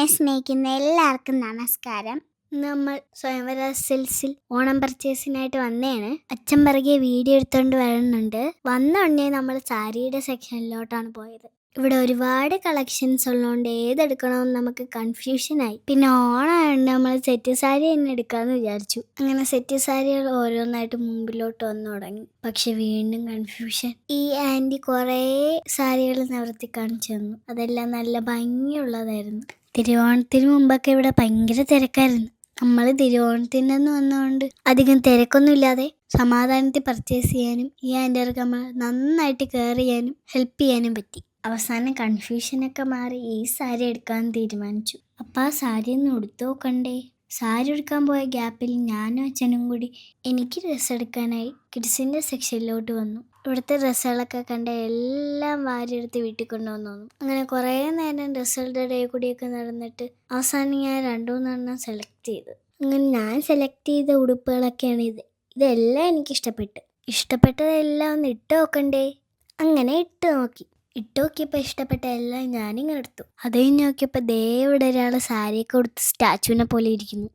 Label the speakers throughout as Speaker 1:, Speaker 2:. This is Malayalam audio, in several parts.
Speaker 1: എന്നെ സ്നേഹിക്കുന്ന എല്ലാവർക്കും നമസ്കാരം. നമ്മൾ സ്വയംവര സിൽസിൽ ഓണം പർച്ചേസിനായിട്ട് വന്നതാണ്. അച്ഛൻ പിറകെ വീഡിയോ എടുത്തുകൊണ്ട് വരുന്നുണ്ട്. വന്ന ഉടനെ നമ്മൾ സാരിയുടെ സെക്ഷനിലോട്ടാണ് പോയത്. ഇവിടെ ഒരുപാട് കളക്ഷൻസ് ഉള്ളതുകൊണ്ട് ഏതെടുക്കണമെന്ന് നമുക്ക് കൺഫ്യൂഷനായി. പിന്നെ ഓണമായതുകൊണ്ട് നമ്മൾ സെറ്റ് സാരി തന്നെ എടുക്കാമെന്ന് വിചാരിച്ചു. അങ്ങനെ സെറ്റ് സാരികൾ ഓരോന്നായിട്ട് മുമ്പിലോട്ട് വന്നു തുടങ്ങി. പക്ഷെ വീണ്ടും കൺഫ്യൂഷൻ. ഈ ആൻറ്റി കുറേ സാരികൾ നിവർത്തി കാണിച്ചു തന്നു. അതെല്ലാം നല്ല ഭംഗിയുള്ളതായിരുന്നു. തിരുവോണത്തിന് മുമ്പൊക്കെ ഇവിടെ ഭയങ്കര തിരക്കായിരുന്നു. നമ്മൾ തിരുവോണത്തിൻ്റെ വന്നതുകൊണ്ട് അധികം തിരക്കൊന്നുമില്ലാതെ സമാധാനത്തിൽ പർച്ചേസ് ചെയ്യാനും ഈ ആൻറ്റികൾക്ക് നമ്മൾ നന്നായിട്ട് കെയർ ചെയ്യാനും ഹെൽപ്പ് ചെയ്യാനും പറ്റി. അവസാനം കൺഫ്യൂഷനൊക്കെ മാറി ഈ സാരി എടുക്കാൻ തീരുമാനിച്ചു. അപ്പം ആ സാരി ഒന്ന് ഉടുത്തു നോക്കണ്ടേ. സാരി എടുക്കാൻ പോയ ഗ്യാപ്പിൽ ഞാനും അച്ഛനും കൂടി എനിക്ക് ഡ്രസ്സ് എടുക്കാനായി കിഡ്സിൻ്റെ സെക്ഷനിലോട്ട് വന്നു. ഇവിടുത്തെ ഡ്രസ്സുകളൊക്കെ കണ്ട എല്ലാം വാരിയെടുത്ത് വീട്ടിൽ കൊണ്ടുവന്നു. അങ്ങനെ കുറേ നേരം ഡ്രസ്സുകളുടെ ഇടയിൽ കൂടിയൊക്കെ നടന്നിട്ട് അവസാനം ഞാൻ 2-3 സെലക്ട് ചെയ്തു. അങ്ങനെ ഞാൻ സെലക്ട് ചെയ്ത ഉടുപ്പുകളൊക്കെയാണ് ഇതെല്ലാം എനിക്ക് ഇഷ്ടപ്പെട്ടതെല്ലാം ഒന്ന് ഇട്ട് നോക്കണ്ടേ. അങ്ങനെ ഇട്ട് നോക്കിയപ്പോൾ ഇഷ്ടപ്പെട്ട എല്ലാം ഞാനിങ്ങനെ എടുത്തു. അത് കഴിഞ്ഞ് നോക്കിയപ്പോൾ ഇവിടെ ഒരാൾ സാരിയൊക്കെ കൊടുത്ത് സ്റ്റാച്ചുവിനെ പോലെ ഇരിക്കുന്നു.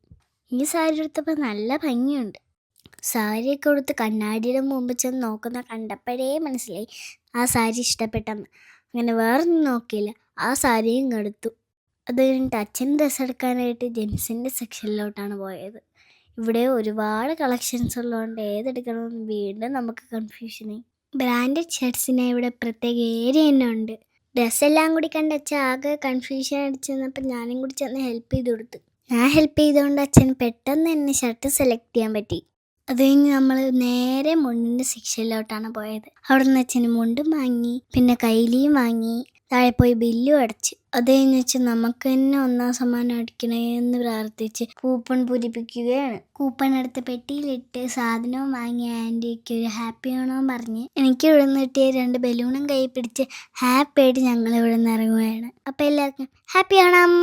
Speaker 1: ഈ സാരി എടുത്തപ്പോൾ നല്ല ഭംഗിയുണ്ട്. സാരിയൊക്കെ കൊടുത്ത് കണ്ണാടിയുടെ മുമ്പ് ചെന്ന് നോക്കുന്ന കണ്ടപ്പോഴേ മനസ്സിലായി ആ സാരി ഇഷ്ടപ്പെട്ടെന്ന്. അങ്ങനെ വേറൊന്നും നോക്കിയില്ല, ആ സാരിയും എടുത്തു. അത് കഴിഞ്ഞിട്ട് അച്ഛൻ ഡ്രസ്സ് എടുക്കാനായിട്ട് ജെൻസിൻ്റെ സെക്ഷനിലോട്ടാണ് പോയത്. ഇവിടെ ഒരുപാട് കളക്ഷൻസ് ഉള്ളതുകൊണ്ട് ഏതെടുക്കണമെന്ന് വീണ്ടും നമുക്ക് കൺഫ്യൂഷനായി. ബ്രാൻഡഡ് ഷർട്ട്സിന് ഇവിടെ പ്രത്യേക ഏരിയ തന്നെ ഉണ്ട്. ഡ്രസ്സെല്ലാം കൂടി കണ്ട് അച്ഛൻ ആകെ കൺഫ്യൂഷൻ അടിച്ചു വന്നപ്പോൾ ഞാനും കൂടി ചെന്ന് ഹെൽപ്പ് ചെയ്ത് കൊടുത്തു. ഞാൻ ഹെൽപ്പ് ചെയ്തുകൊണ്ട് അച്ഛൻ പെട്ടെന്ന് തന്നെ ഷർട്ട് സെലക്ട് ചെയ്യാൻ പറ്റി. അത് കഴിഞ്ഞ് നമ്മൾ നേരെ മുണ്ടിൻ്റെ സെക്ഷനിലോട്ടാണ് പോയത്. അവിടെ നിന്ന് അച്ഛന് മുണ്ടും വാങ്ങി, പിന്നെ കൈലിയും വാങ്ങി, താഴെ പോയി ബില്ലും അടച്ച്. അത് കഴിഞ്ഞ് വെച്ച് നമുക്ക് തന്നെ 1ാം സമ്മാനം അടിക്കണേന്ന് പ്രാർത്ഥിച്ച് കൂപ്പൺ പൂരിപ്പിക്കുകയാണ്. കൂപ്പൺ എടുത്ത് പെട്ടിയിലിട്ട് സാധനവും വാങ്ങി ആൻറ്റിക്ക് ഒരു ഹാപ്പി ഓണം പറഞ്ഞ് എനിക്ക് ഇവിടെ നിന്ന് കിട്ടിയ 2 ബലൂണും കൈ പിടിച്ച് ഹാപ്പി ആയിട്ട് ഞങ്ങൾ ഇവിടെ നിന്ന് ഇറങ്ങുകയാണ്. അപ്പോൾ എല്ലാവർക്കും ഹാപ്പി ഓണം.